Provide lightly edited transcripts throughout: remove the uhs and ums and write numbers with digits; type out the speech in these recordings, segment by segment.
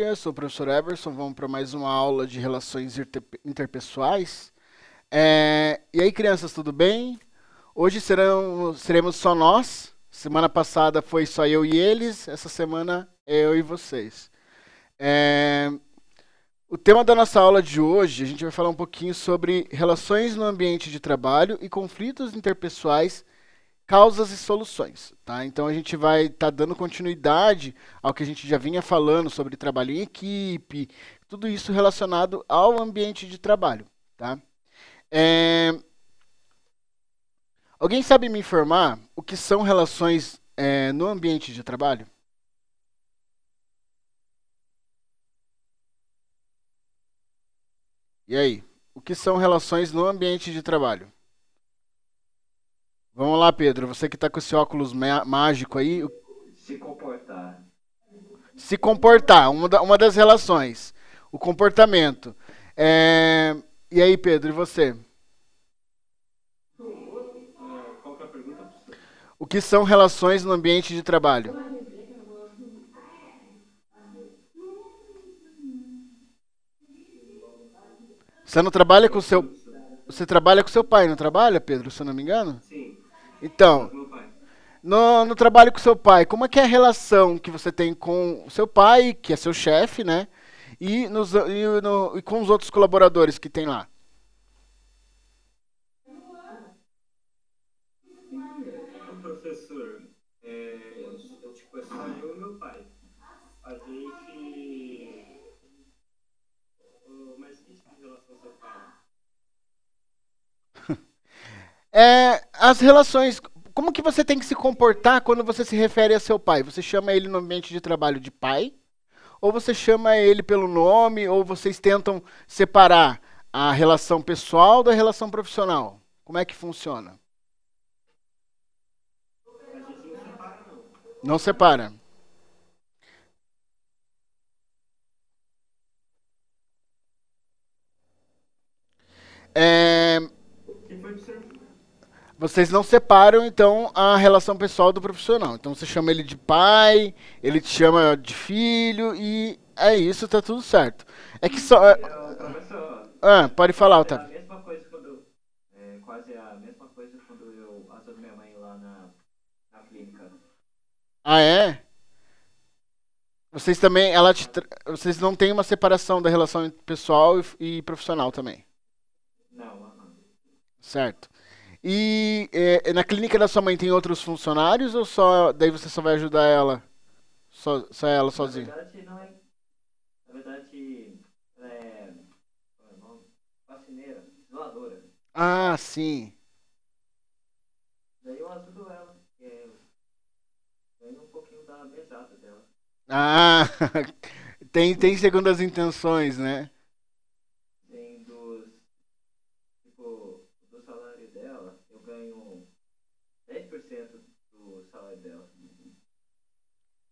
dia, sou o professor Everson. Vamos para mais uma aula de relações interpessoais. E aí, crianças, tudo bem? Hoje seremos só nós. Semana passada foi só eu e eles, essa semana é eu e vocês. É, o tema da nossa aula de hoje, a gente vai falar um pouquinho sobre relações no ambiente de trabalho e conflitos interpessoais, causas e soluções, tá? Então a gente vai estar dando continuidade ao que a gente já vinha falando sobre trabalho em equipe, tudo isso relacionado ao ambiente de trabalho, tá? É, Alguém sabe me informar o que são relações no ambiente de trabalho? E aí? O que são relações no ambiente de trabalho? Vamos lá, Pedro. Você que está com esse óculos mágico aí. Se comportar. Se comportar, uma das relações. O comportamento. E aí, Pedro, e você? Qual que é a pergunta, professor? O que são relações no ambiente de trabalho? Você não trabalha com o seu. Você trabalha com seu pai, não trabalha, Pedro, se eu não me engano? Sim, só Então, com meu pai. no trabalho com seu pai, como é que é a relação que você tem com o seu pai, que é seu chefe, né? E com os outros colaboradores que tem lá? O professor, tipo, é só eu e meu pai. A gente. Mas que tipo de relação você fala? As relações. Como que você tem que se comportar quando você se refere a seu pai? Você chama ele no ambiente de trabalho de pai? Ou você chama ele pelo nome? Ou vocês tentam separar a relação pessoal da relação profissional? Como é que funciona? A gente não separa, não. Não separa. É, Quem foi, professor? Vocês não separam, então, a relação pessoal do profissional. Então você chama ele de pai, ele te chama de filho e é isso, tá tudo certo. É que só. Professor, Pode falar, é a Otávio. mesma coisa quando. É quase a mesma coisa quando eu ajudo minha mãe lá na clínica. Ah, é? Vocês também, vocês não têm uma separação da relação pessoal e profissional também, Não, aham. certo? E na clínica da sua mãe tem outros funcionários ou só daí você só vai ajudar ela, só ela Na sozinha? verdade, não é. Na verdade, ela é. Qual é o nome? Faxineira, zeladora. Ah, sim. Daí eu ajudo ela, ganho um pouquinho da mesada dela. Ah, tem segundas intenções, né? Tem do salário dela, eu ganho 10% do salário dela.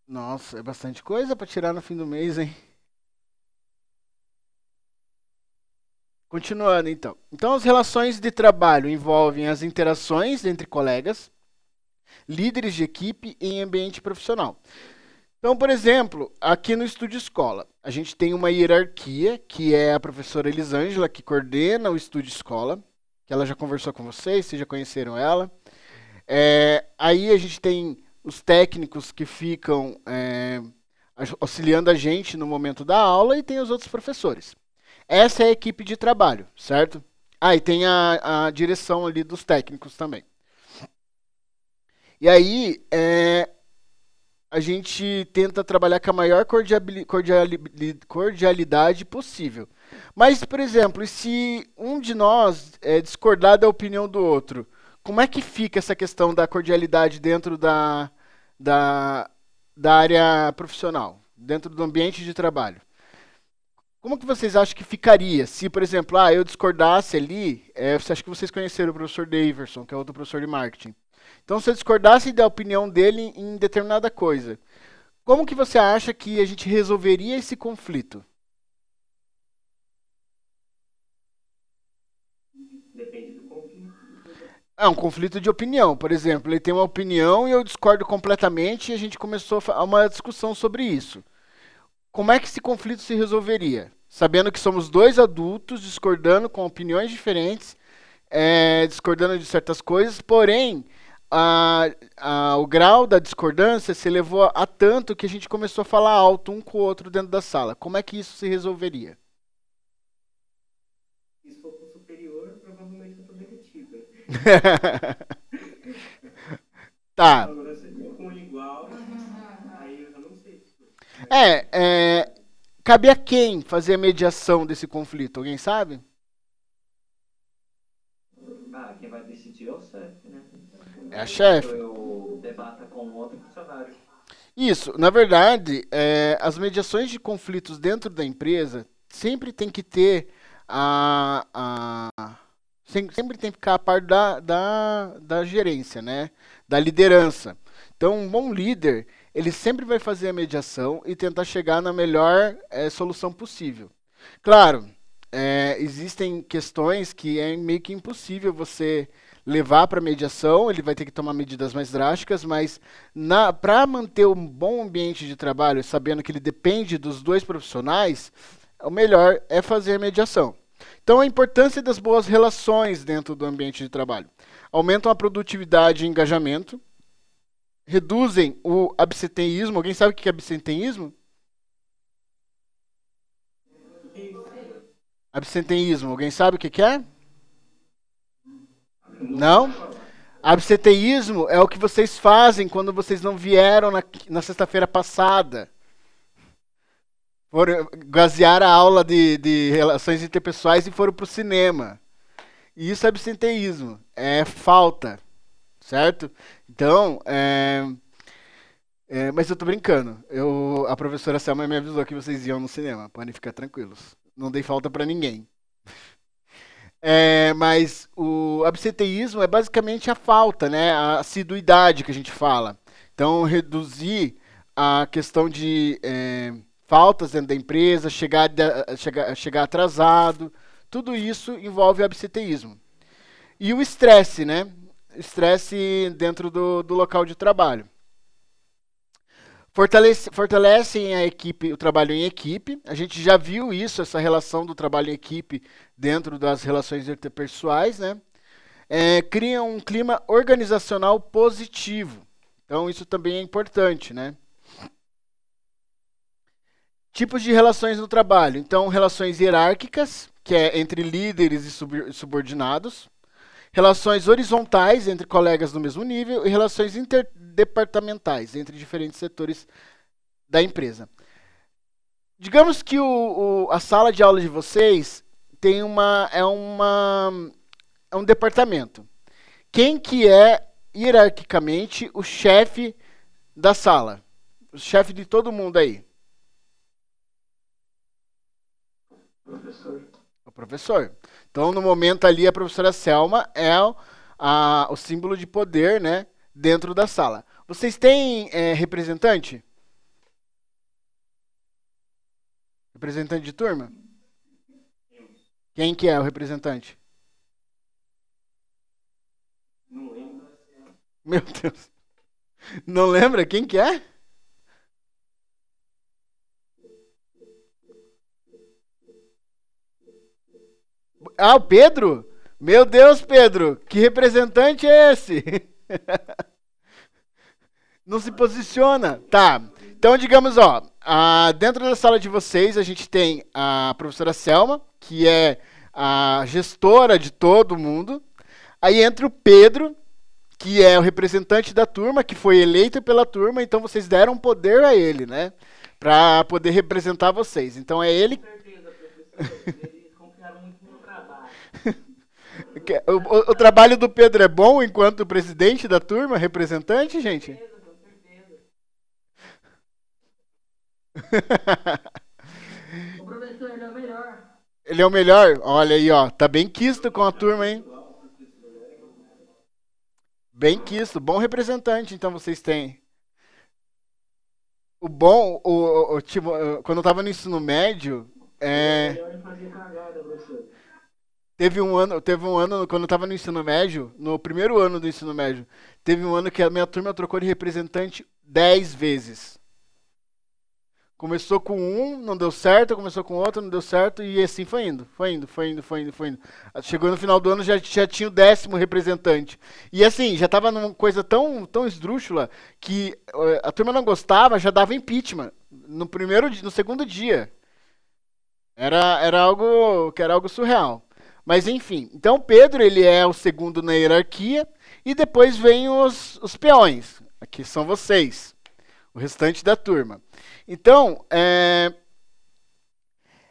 Nossa, é bastante coisa pra tirar no fim do mês, hein? Continuando, então. Então, as relações de trabalho envolvem as interações entre colegas, líderes de equipe e em ambiente profissional. Então, por exemplo, aqui no Estúdio Escola, a gente tem uma hierarquia, que é a professora Elisângela, que coordena o Estúdio Escola, que ela já conversou com vocês já conheceram ela. Aí a gente tem os técnicos que ficam auxiliando a gente no momento da aula e tem os outros professores. Essa é a equipe de trabalho, certo? Ah, e tem a direção ali dos técnicos também. E aí, a gente tenta trabalhar com a maior cordialidade possível. Mas, por exemplo, e se um de nós discordar da opinião do outro, como é que fica essa questão da cordialidade dentro da, da área profissional, dentro do ambiente de trabalho? Como que vocês acham que ficaria se, por exemplo, eu discordasse ali, você acha que vocês conheceram o professor Daverson, que é outro professor de marketing. Então, se eu discordasse da opinião dele em determinada coisa, como que você acha que a gente resolveria esse conflito? Depende do conflito. É um conflito de opinião, por exemplo. Ele tem uma opinião e eu discordo completamente e a gente começou uma discussão sobre isso. Como é que esse conflito se resolveria? Sabendo que somos dois adultos discordando com opiniões diferentes, discordando de certas coisas, porém, o grau da discordância se elevou a tanto que a gente começou a falar alto um com o outro dentro da sala. Como é que isso se resolveria? Se for pro superior, provavelmente eu tô demitido. Tá. Agora, se for com igual, aí eu já não sei. Cabe a quem fazer a mediação desse conflito? Alguém sabe? Quem vai decidir é o chefe, né? É a chefe. Eu debata com outro funcionário. Isso, na verdade, as mediações de conflitos dentro da empresa sempre tem que ter sempre tem que ficar a par da gerência, né? Da liderança. Então, um bom líder, ele sempre vai fazer a mediação e tentar chegar na melhor solução possível. Claro, existem questões que é meio que impossível você levar para mediação, ele vai ter que tomar medidas mais drásticas, mas para manter um bom ambiente de trabalho, sabendo que ele depende dos dois profissionais, o melhor é fazer a mediação. Então, a importância das boas relações dentro do ambiente de trabalho. Aumentam a produtividade e engajamento, reduzem o absenteísmo. Alguém sabe o que é absenteísmo? Absenteísmo, alguém sabe o que é? Não? Absenteísmo é o que vocês fazem quando vocês não vieram na sexta-feira passada. Gasearam a aula de relações interpessoais e foram para o cinema. E isso é absenteísmo, é falta, certo? Então, mas eu tô brincando. A professora Selma me avisou que vocês iam no cinema, podem ficar tranquilos. Não dei falta para ninguém. Mas o absenteísmo é basicamente a falta, né? A assiduidade que a gente fala. Então, reduzir a questão de faltas dentro da empresa, chegar atrasado, tudo isso envolve o absenteísmo. E o estresse, né? Estresse dentro do local de trabalho. Fortalecem a equipe, o trabalho em equipe. A gente já viu isso, essa relação do trabalho em equipe dentro das relações interpessoais, né? Criam um clima organizacional positivo. Então, isso também é importante, né? Tipos de relações no trabalho. Então, relações hierárquicas, que é entre líderes e subordinados. Relações horizontais, entre colegas do mesmo nível. E relações interdepartamentais, entre diferentes setores da empresa. Digamos que a sala de aula de vocês tem é um departamento. Quem que é, hierarquicamente, o chefe da sala? O chefe de todo mundo aí? Professor. O professor. Então, no momento ali, a professora Selma é o símbolo de poder, né, dentro da sala. Vocês têm representante? Representante de turma? Quem que é o representante? Não lembro. Meu Deus. Não lembra quem que é? Ah, o Pedro? Meu Deus, Pedro, que representante é esse? Não se posiciona. Tá. Então, digamos, dentro da sala de vocês, a gente tem a professora Selma, que é a gestora de todo mundo. Aí entra o Pedro, que é o representante da turma, que foi eleito pela turma, então vocês deram poder a ele, né? Para poder representar vocês. Então é ele. Com certeza, professor. Eles confiaram muito no trabalho. O trabalho do Pedro é bom enquanto presidente da turma, representante, gente? Com certeza. O professor, ele é o melhor. Ele é o melhor? Olha aí, ó. Tá bem quisto com a turma, hein? Bem quisto. Bom representante, então, vocês têm. O bom, tipo, quando eu tava no ensino médio, Melhor fazer cagada, professor. teve um ano, quando eu tava no ensino médio, no primeiro ano do ensino médio, teve um ano que a minha turma trocou de representante 10 vezes. Começou com um, não deu certo, começou com outro, não deu certo, e assim foi indo, foi indo, foi indo, foi indo, foi indo. Chegou no final do ano, já tinha o 10º representante. E assim, já tava numa coisa tão esdrúxula que a turma não gostava, já dava impeachment no segundo dia. Era algo surreal. Mas enfim, então Pedro ele é o segundo na hierarquia e depois vem os peões. Aqui são vocês, o restante da turma. Então,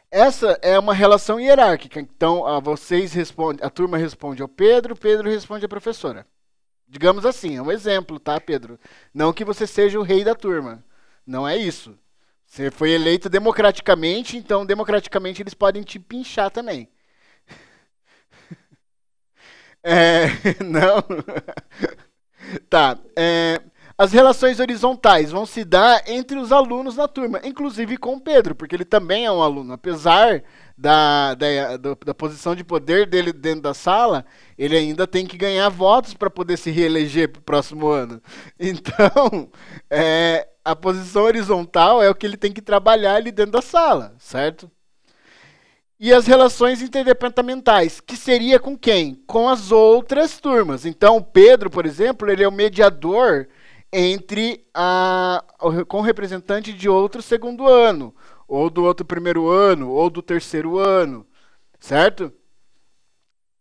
essa é uma relação hierárquica. Então, a turma responde ao Pedro, Pedro responde à professora. Digamos assim, é um exemplo, tá, Pedro? Não que você seja o rei da turma. Não é isso. Você foi eleito democraticamente, então democraticamente eles podem te pinchar também. Não. Tá. As relações horizontais vão se dar entre os alunos na turma, inclusive com o Pedro, porque ele também é um aluno. Apesar da posição de poder dele dentro da sala, ele ainda tem que ganhar votos para poder se reeleger para o próximo ano. Então, a posição horizontal é o que ele tem que trabalhar ali dentro da sala, certo? E as relações interdepartamentais, que seria com quem? Com as outras turmas. Então, o Pedro, por exemplo, ele é o mediador com o representante de outro segundo ano, ou do outro primeiro ano, ou do terceiro ano, certo?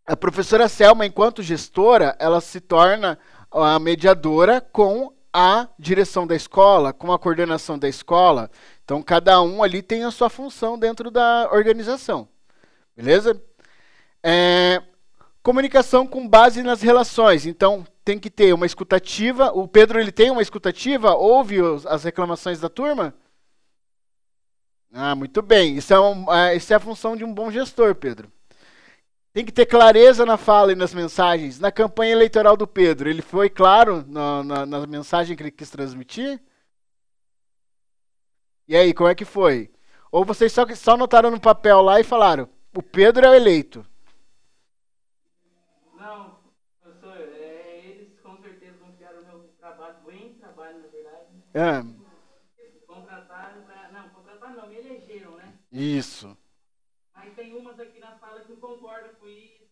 A professora Selma, enquanto gestora, ela se torna a mediadora com a direção da escola, com a coordenação da escola. Então, cada um ali tem a sua função dentro da organização. Beleza? Comunicação com base nas relações. Então, tem que ter uma escutativa. O Pedro, ele tem uma escutativa? Ouve as reclamações da turma? Ah, muito bem. Isso é a função de um bom gestor, Pedro. Tem que ter clareza na fala e nas mensagens. Na campanha eleitoral do Pedro, ele foi claro na mensagem que ele quis transmitir? E aí, como é que foi? Ou vocês só anotaram no papel lá e falaram, o Pedro é o eleito? Não, professor, eles com certeza confiaram o meu trabalho, bem trabalho, na verdade. Contrataram não, me elegeram, né? Isso. Mas tem umas aqui na sala que não concordam com isso.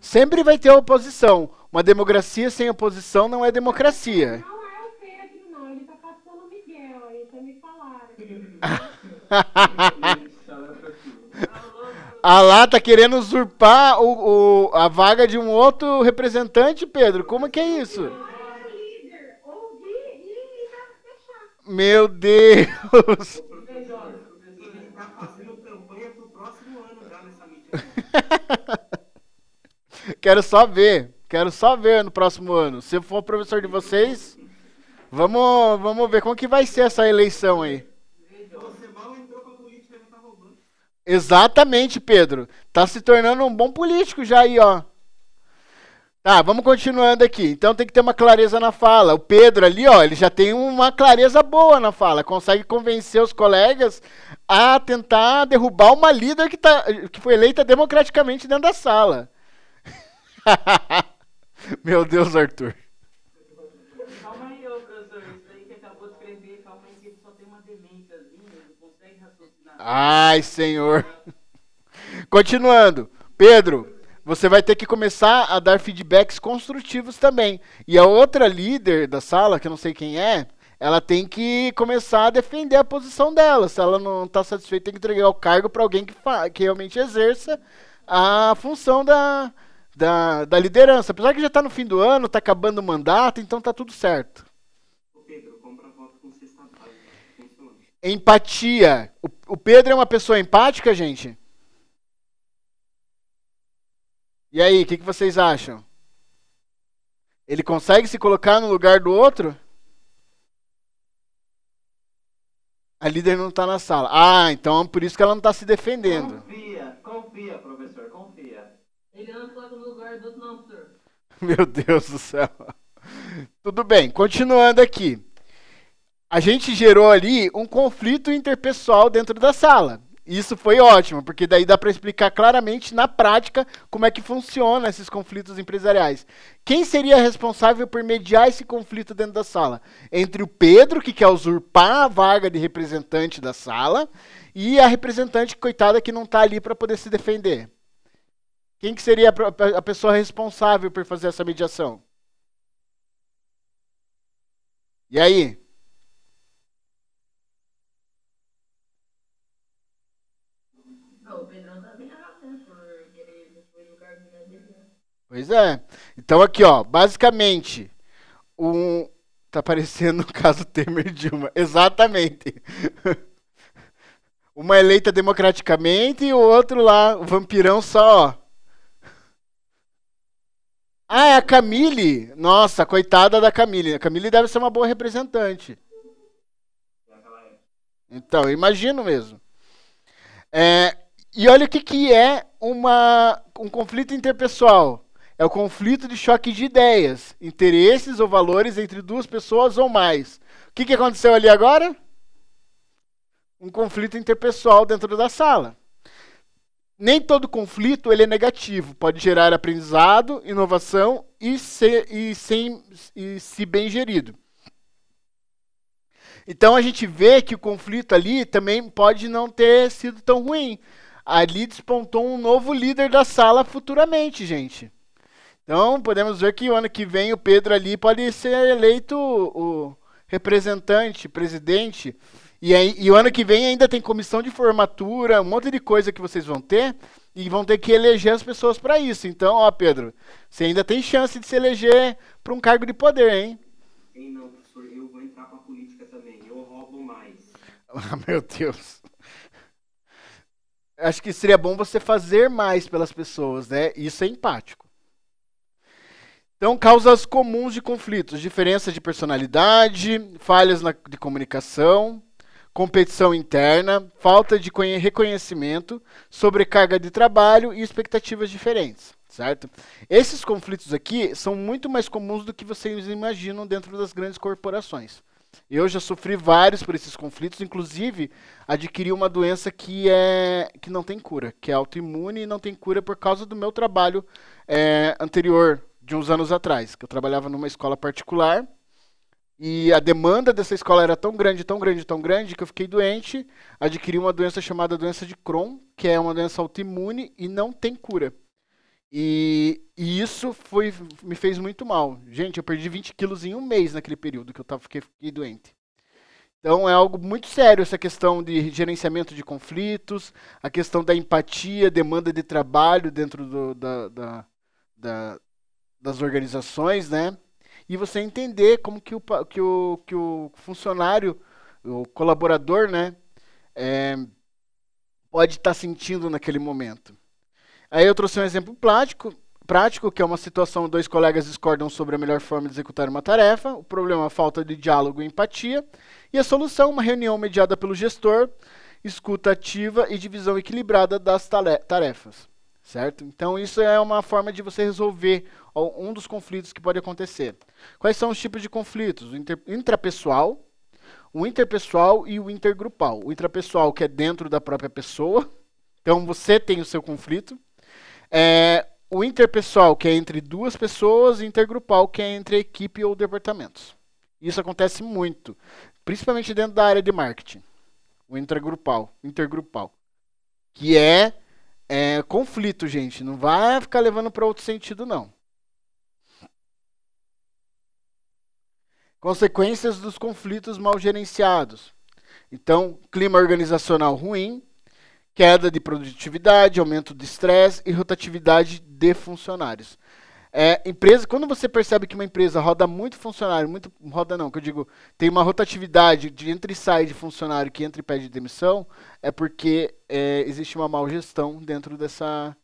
Sempre vai ter oposição. Uma democracia sem oposição não é democracia. Não é o Pedro, não. Ele tá passando o Miguel aí, tá me falaram. A lá tá querendo usurpar a vaga de um outro representante, Pedro. Como que é isso? Líder, ouvi e tá fechado. Meu Deus! Ele tá fazendo campanha pro próximo ano já nessa mídia. Quero só ver no próximo ano. Se eu for professor de vocês, vamos ver como que vai ser essa eleição aí. Você mal entrou pra política e já tá roubando. Exatamente, Pedro. Tá se tornando um bom político já aí, ó. Tá, vamos continuando aqui. Então tem que ter uma clareza na fala. O Pedro ali, ó, ele já tem uma clareza boa na fala. Consegue convencer os colegas a tentar derrubar uma líder que foi eleita democraticamente dentro da sala. Meu Deus, Arthur. Calma aí, professor. Isso aí que acabou de escrever, calma aí, que ele só tem uma demênciazinha, ele não consegue raciocinar. Ai, Senhor. Continuando. Pedro, você vai ter que começar a dar feedbacks construtivos também. E a outra líder da sala, que eu não sei quem é, ela tem que começar a defender a posição dela. Se ela não está satisfeita, tem que entregar o cargo para alguém que realmente exerça a função da liderança. Apesar que já está no fim do ano, está acabando o mandato, então está tudo certo. Ô Pedro, compra voto com cesta básica. Funciona. Empatia. O Pedro é uma pessoa empática, gente? E aí, o que vocês acham? Ele consegue se colocar no lugar do outro? A líder não está na sala. Ah, então por isso que ela não está se defendendo. Confia, professor, confia. Ele não coloca no lugar do outro, não, professor. Meu Deus do céu. Tudo bem, continuando aqui. A gente gerou ali um conflito interpessoal dentro da sala. Isso foi ótimo, porque daí dá para explicar claramente na prática como é que funciona esses conflitos empresariais. Quem seria responsável por mediar esse conflito dentro da sala? Entre o Pedro, que quer usurpar a vaga de representante da sala, e a representante, coitada, que não está ali para poder se defender. Quem que seria a pessoa responsável por fazer essa mediação? E aí? O Pedrão tá bem errado, né? Por querer depois o cargo dele. Pois é. Então aqui, ó, basicamente, tá parecendo o caso Temer e Dilma. Exatamente. Uma eleita democraticamente e o outro lá, o vampirão só, ó. Ah, é a Camille. Nossa, coitada da Camille. A Camille deve ser uma boa representante. Então, eu imagino mesmo. E olha o que é um conflito interpessoal. É o conflito de choque de ideias, interesses ou valores entre duas pessoas ou mais. O que aconteceu ali agora? Um conflito interpessoal dentro da sala. Nem todo conflito ele é negativo, pode gerar aprendizado, inovação e se bem gerido. Então a gente vê que o conflito ali também pode não ter sido tão ruim. Ali despontou um novo líder da sala futuramente, gente. Então podemos ver que o ano que vem o Pedro ali pode ser eleito o representante, presidente. E o ano que vem ainda tem comissão de formatura, um monte de coisa que vocês vão ter, e vão ter que eleger as pessoas para isso. Então, ó, Pedro, você ainda tem chance de se eleger para um cargo de poder, hein? Ei, não, professor, eu vou entrar para política também, eu roubo mais. Ah, meu Deus. Acho que seria bom você fazer mais pelas pessoas, né? Isso é empático. Então, causas comuns de conflitos: diferença de personalidade, falhas de comunicação, competição interna, falta de reconhecimento, sobrecarga de trabalho e expectativas diferentes, certo? Esses conflitos aqui são muito mais comuns do que vocês imaginam dentro das grandes corporações. Eu já sofri vários por esses conflitos, inclusive adquiri uma doença que não tem cura, que é autoimune e não tem cura por causa do meu trabalho anterior, de uns anos atrás, que eu trabalhava numa escola particular. E a demanda dessa escola era tão grande, tão grande, tão grande, que eu fiquei doente, adquiri uma doença chamada doença de Crohn, que é uma doença autoimune e não tem cura. E isso me fez muito mal. Gente, eu perdi 20 quilos em um mês naquele período que eu fiquei doente. Então é algo muito sério essa questão de gerenciamento de conflitos, a questão da empatia, demanda de trabalho dentro das organizações, né? E você entender como que o funcionário, o colaborador, né, pode estar sentindo naquele momento. Aí eu trouxe um exemplo prático, que é uma situação onde dois colegas discordam sobre a melhor forma de executar uma tarefa. O problema é a falta de diálogo e empatia. E a solução, uma reunião mediada pelo gestor, escuta ativa e divisão equilibrada das tarefas. Certo? Então isso é uma forma de você resolver um dos conflitos que pode acontecer. Quais são os tipos de conflitos? O intrapessoal, o interpessoal e o intergrupal. O intrapessoal, que é dentro da própria pessoa, então você tem o seu conflito. O interpessoal, que é entre duas pessoas, e intergrupal, que é entre equipe ou departamentos. Isso acontece muito, principalmente dentro da área de marketing. O intergrupal, que é conflito, gente. Não vai ficar levando para outro sentido, não. Consequências dos conflitos mal gerenciados. Então, clima organizacional ruim, queda de produtividade, aumento de estresse e rotatividade de funcionários. Quando você percebe que uma empresa roda muito funcionário, tem uma rotatividade de entra e sai de funcionário que entra e pede demissão, é porque existe uma mal gestão dentro dessa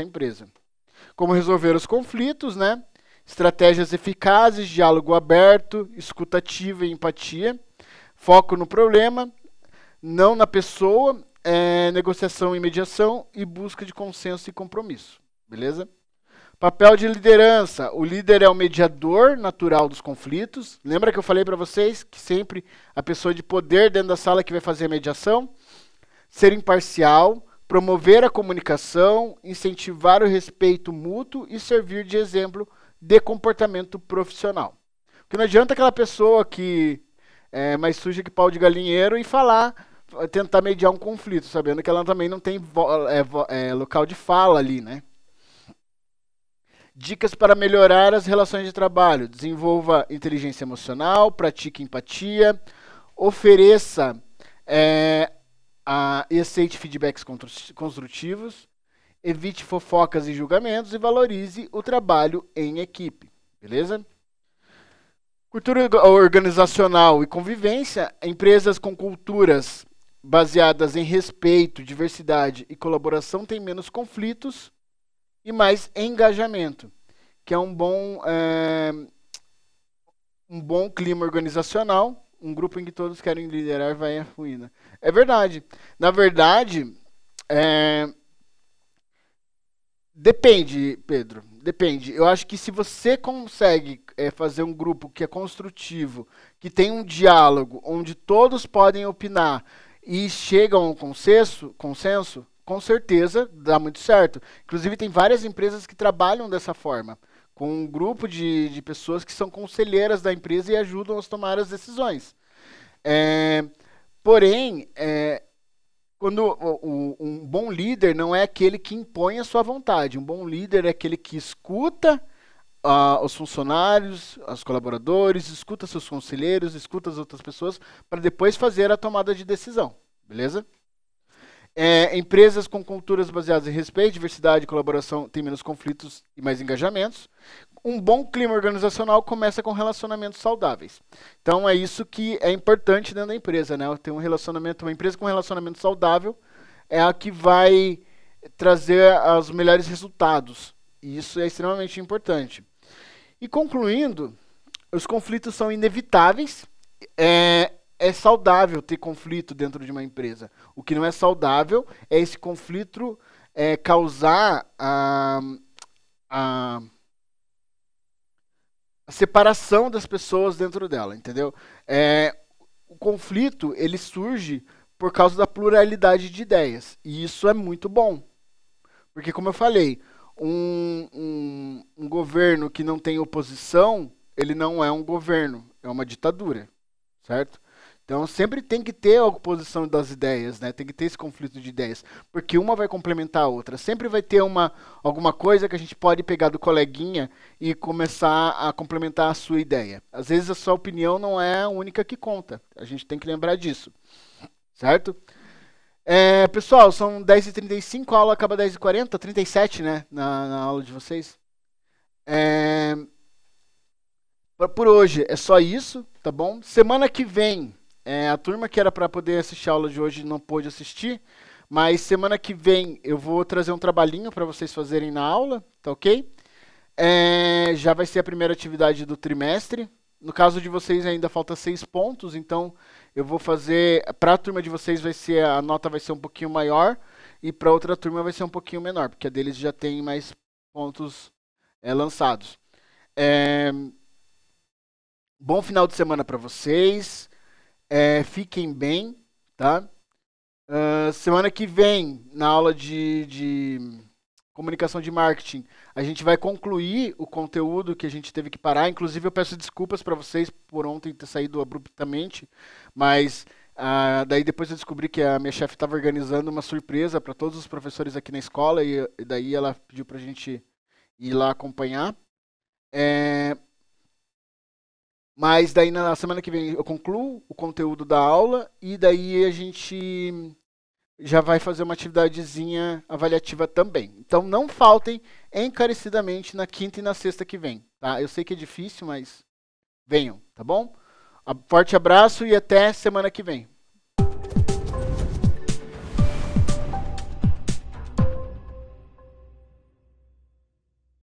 empresa. Como resolver os conflitos, né? Estratégias eficazes, diálogo aberto, escuta ativa e empatia, foco no problema, não na pessoa, negociação e mediação e busca de consenso e compromisso. Beleza? Papel de liderança. O líder é o mediador natural dos conflitos. Lembra que eu falei para vocês que sempre a pessoa de poder dentro da sala que vai fazer a mediação? ser imparcial, promover a comunicação, incentivar o respeito mútuo e servir de exemplo de comportamento profissional. Porque não adianta aquela pessoa que é mais suja que pau de galinheiro e tentar mediar um conflito, sabendo que ela também não tem local de fala ali, né? Dicas para melhorar as relações de trabalho. Desenvolva inteligência emocional, pratique empatia, ofereça e aceite feedbacks construtivos, evite fofocas e julgamentos e valorize o trabalho em equipe. Beleza? Cultura organizacional e convivência. Empresas com culturas baseadas em respeito, diversidade e colaboração têm menos conflitos e mais engajamento, que é um bom clima organizacional. Um grupo em que todos querem liderar vai à ruína. É verdade. Na verdade, depende, Pedro. Depende. Eu acho que se você consegue fazer um grupo que é construtivo, que tem um diálogo, onde todos podem opinar e chegam a um consenso, com certeza dá muito certo. Inclusive, tem várias empresas que trabalham dessa forma, com um grupo de pessoas que são conselheiras da empresa e ajudam a tomar as decisões. Porém, quando um bom líder não é aquele que impõe a sua vontade. Um bom líder é aquele que escuta os funcionários, os colaboradores, escuta seus conselheiros, escuta as outras pessoas, para depois fazer a tomada de decisão. Beleza? Empresas com culturas baseadas em respeito, diversidade e colaboração têm menos conflitos e mais engajamentos. Um bom clima organizacional começa com relacionamentos saudáveis. Então é isso que é importante dentro da empresa, né? Ter uma empresa com relacionamento saudável é a que vai trazer os melhores resultados. E isso é extremamente importante. E concluindo, os conflitos são inevitáveis. É saudável ter conflito dentro de uma empresa. O que não é saudável é esse conflito causar a separação das pessoas dentro dela, entendeu? O conflito, ele surge por causa da pluralidade de ideias. E isso é muito bom. Porque, como eu falei, um governo que não tem oposição, ele não é um governo, é uma ditadura, certo? Então sempre tem que ter a oposição das ideias, né? Tem que ter esse conflito de ideias, porque uma vai complementar a outra. Sempre vai ter alguma coisa que a gente pode pegar do coleguinha e começar a complementar a sua ideia. Às vezes a sua opinião não é a única que conta. A gente tem que lembrar disso, certo? Pessoal, são 10h35, a aula acaba 10h40, 37, né? Na aula de vocês. Por hoje é só isso, tá bom? Semana que vem, a turma que era para poder assistir a aula de hoje não pôde assistir, mas semana que vem eu vou trazer um trabalhinho para vocês fazerem na aula, tá ok? Já vai ser a primeira atividade do trimestre. No caso de vocês ainda falta 6 pontos, então eu vou fazer, para a turma de vocês a nota vai ser um pouquinho maior e para outra turma vai ser um pouquinho menor, porque a deles já tem mais pontos lançados. Bom final de semana para vocês. Fiquem bem, tá? Semana que vem, na aula de comunicação de marketing, a gente vai concluir o conteúdo que a gente teve que parar. Inclusive, eu peço desculpas para vocês por ontem ter saído abruptamente, mas daí depois eu descobri que a minha chefe estava organizando uma surpresa para todos os professores aqui na escola e daí ela pediu para a gente ir lá acompanhar. Mas daí na semana que vem eu concluo o conteúdo da aula e daí a gente já vai fazer uma atividadezinha avaliativa também. Então não faltem encarecidamente na quinta e na sexta que vem, tá? Eu sei que é difícil, mas venham, tá bom? Forte abraço e até semana que vem.